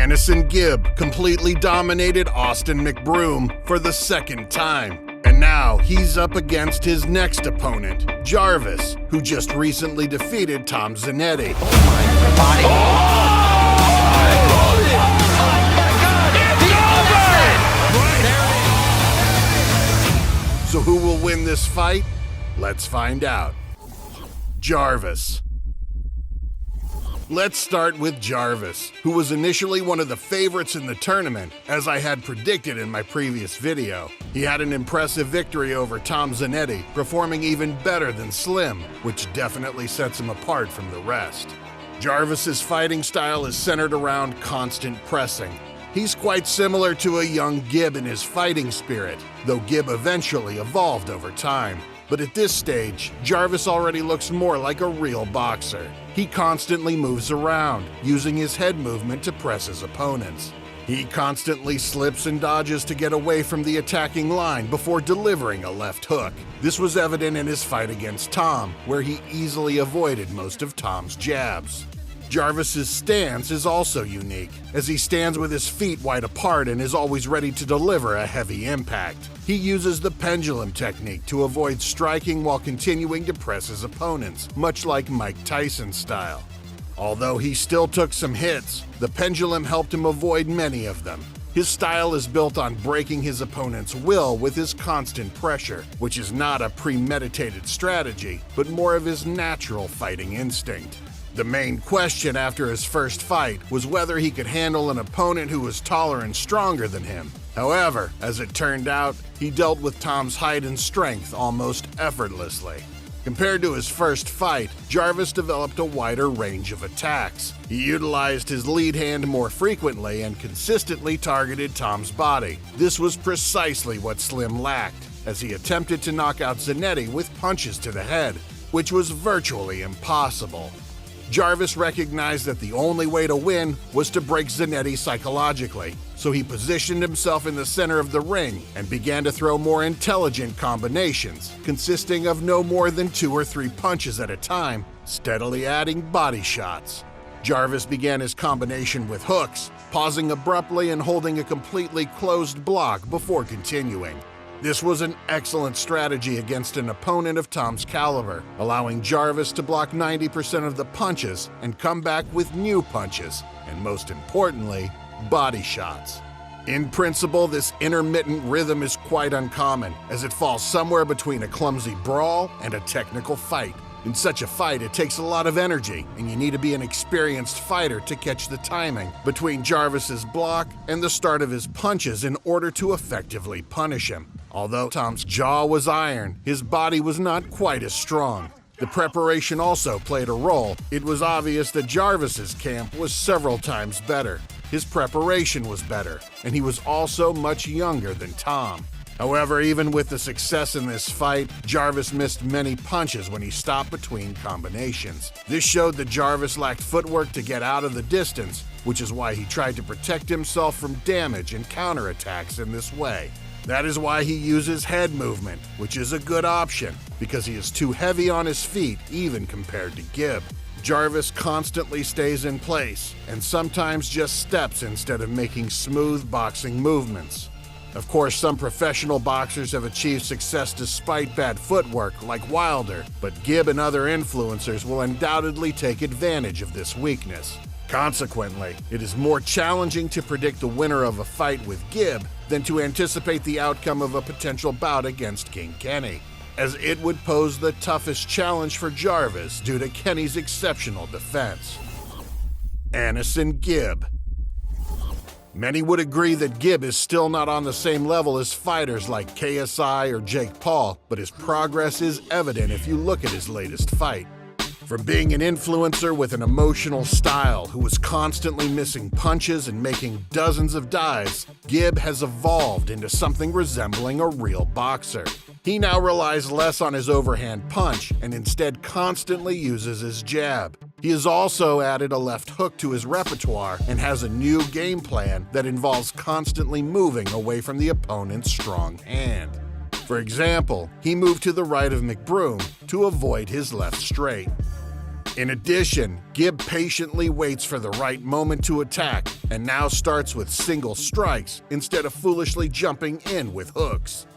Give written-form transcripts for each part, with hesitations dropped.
AnesonGib completely dominated Austin McBroom for the second time. And now he's up against his next opponent, Jarvis, who just recently defeated Tom Zanetti. So who will win this fight? Let's find out. Jarvis. Let's start with Jarvis, who was initially one of the favorites in the tournament, as I had predicted in my previous video. He had an impressive victory over Tom Zanetti, performing even better than Slim, which definitely sets him apart from the rest. Jarvis's fighting style is centered around constant pressing. He's quite similar to a young Gib in his fighting spirit, though Gib eventually evolved over time. But at this stage, Jarvis already looks more like a real boxer. He constantly moves around, using his head movement to press his opponents. He constantly slips and dodges to get away from the attacking line before delivering a left hook. This was evident in his fight against Tom, where he easily avoided most of Tom's jabs. Jarvis's stance is also unique, as he stands with his feet wide apart and is always ready to deliver a heavy impact. He uses the pendulum technique to avoid striking while continuing to press his opponents, much like Mike Tyson's style. Although he still took some hits, the pendulum helped him avoid many of them. His style is built on breaking his opponent's will with his constant pressure, which is not a premeditated strategy, but more of his natural fighting instinct. The main question after his first fight was whether he could handle an opponent who was taller and stronger than him. However, as it turned out, he dealt with Tom's height and strength almost effortlessly. Compared to his first fight, Jarvis developed a wider range of attacks. He utilized his lead hand more frequently and consistently targeted Tom's body. This was precisely what Slim lacked, as he attempted to knock out Zanetti with punches to the head, which was virtually impossible. Jarvis recognized that the only way to win was to break Zanetti psychologically, so he positioned himself in the center of the ring and began to throw more intelligent combinations, consisting of no more than 2 or 3 punches at a time, steadily adding body shots. Jarvis began his combination with hooks, pausing abruptly and holding a completely closed block before continuing. This was an excellent strategy against an opponent of Tom's caliber, allowing Jarvis to block 90% of the punches and come back with new punches, and most importantly, body shots. In principle, this intermittent rhythm is quite uncommon, as it falls somewhere between a clumsy brawl and a technical fight. In such a fight, it takes a lot of energy, and you need to be an experienced fighter to catch the timing between Jarvis's block and the start of his punches in order to effectively punish him. Although Tom's jaw was iron, his body was not quite as strong. The preparation also played a role. It was obvious that Jarvis's camp was several times better. His preparation was better, and he was also much younger than Tom. However, even with the success in this fight, Jarvis missed many punches when he stopped between combinations. This showed that Jarvis lacked footwork to get out of the distance, which is why he tried to protect himself from damage and counterattacks in this way. That is why he uses head movement, which is a good option, because he is too heavy on his feet even compared to Gib. Jarvis constantly stays in place, and sometimes just steps instead of making smooth boxing movements. Of course, some professional boxers have achieved success despite bad footwork, like Wilder, but Gib and other influencers will undoubtedly take advantage of this weakness. Consequently, it is more challenging to predict the winner of a fight with Gib than to anticipate the outcome of a potential bout against King Kenny, as it would pose the toughest challenge for Jarvis due to Kenny's exceptional defense. AnesonGib. Many would agree that Gib is still not on the same level as fighters like KSI or Jake Paul, but his progress is evident if you look at his latest fight. From being an influencer with an emotional style who was constantly missing punches and making dozens of dives, Gib has evolved into something resembling a real boxer. He now relies less on his overhand punch and instead constantly uses his jab. He has also added a left hook to his repertoire and has a new game plan that involves constantly moving away from the opponent's strong hand. For example, he moved to the right of McBroom to avoid his left straight. In addition, Gib patiently waits for the right moment to attack and now starts with single strikes instead of foolishly jumping in with hooks.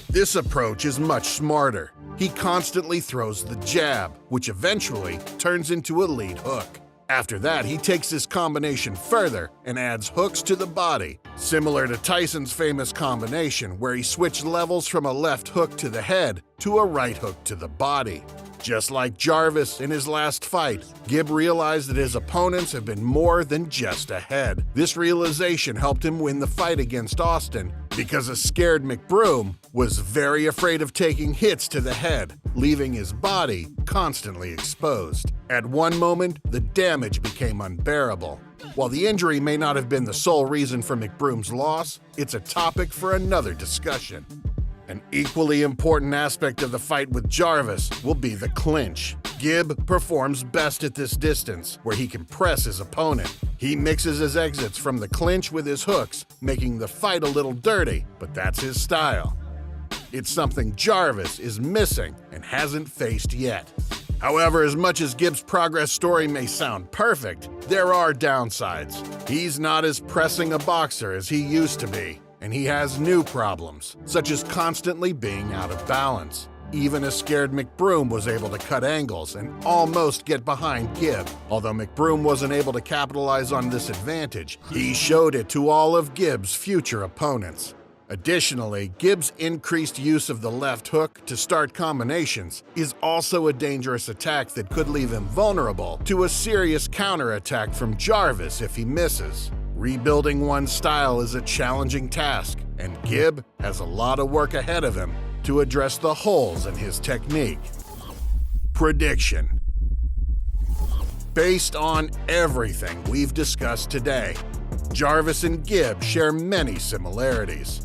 This approach is much smarter. He constantly throws the jab, which eventually turns into a lead hook. After that, he takes this combination further and adds hooks to the body, similar to Tyson's famous combination where he switched levels from a left hook to the head to a right hook to the body. Just like Jarvis in his last fight, Gib realized that his opponents have been more than just ahead. This realization helped him win the fight against Austin because a scared McBroom was very afraid of taking hits to the head, leaving his body constantly exposed. At one moment, the damage became unbearable. While the injury may not have been the sole reason for McBroom's loss, it's a topic for another discussion. An equally important aspect of the fight with Jarvis will be the clinch. Gib performs best at this distance, where he can press his opponent. He mixes his exits from the clinch with his hooks, making the fight a little dirty, but that's his style. It's something Jarvis is missing and hasn't faced yet. However, as much as Gib's progress story may sound perfect, there are downsides. He's not as pressing a boxer as he used to be, and he has new problems, such as constantly being out of balance. Even a scared McBroom was able to cut angles and almost get behind Gib. Although McBroom wasn't able to capitalize on this advantage, he showed it to all of Gib's future opponents. Additionally, Gib's increased use of the left hook to start combinations is also a dangerous attack that could leave him vulnerable to a serious counterattack from Jarvis if he misses. Rebuilding one's style is a challenging task, and Gib has a lot of work ahead of him to address the holes in his technique. Prediction. Based on everything we've discussed today, Jarvis and Gib share many similarities.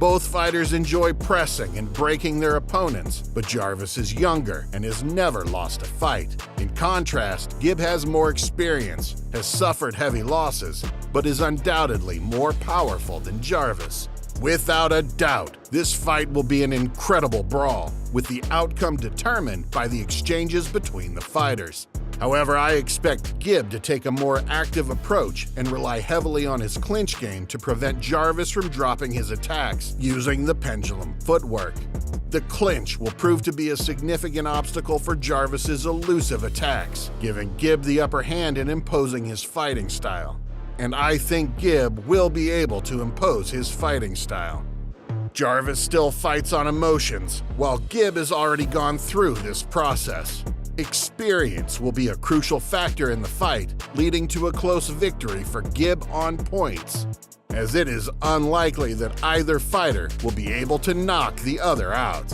Both fighters enjoy pressing and breaking their opponents, but Jarvis is younger and has never lost a fight. In contrast, Gib has more experience, has suffered heavy losses, but is undoubtedly more powerful than Jarvis. Without a doubt, this fight will be an incredible brawl, with the outcome determined by the exchanges between the fighters. However, I expect Gib to take a more active approach and rely heavily on his clinch game to prevent Jarvis from dropping his attacks using the pendulum footwork. The clinch will prove to be a significant obstacle for Jarvis's elusive attacks, giving Gib the upper hand in imposing his fighting style. And I think Gib will be able to impose his fighting style. Jarvis still fights on emotions, while Gib has already gone through this process. Experience will be a crucial factor in the fight, leading to a close victory for Gib on points, as it is unlikely that either fighter will be able to knock the other out.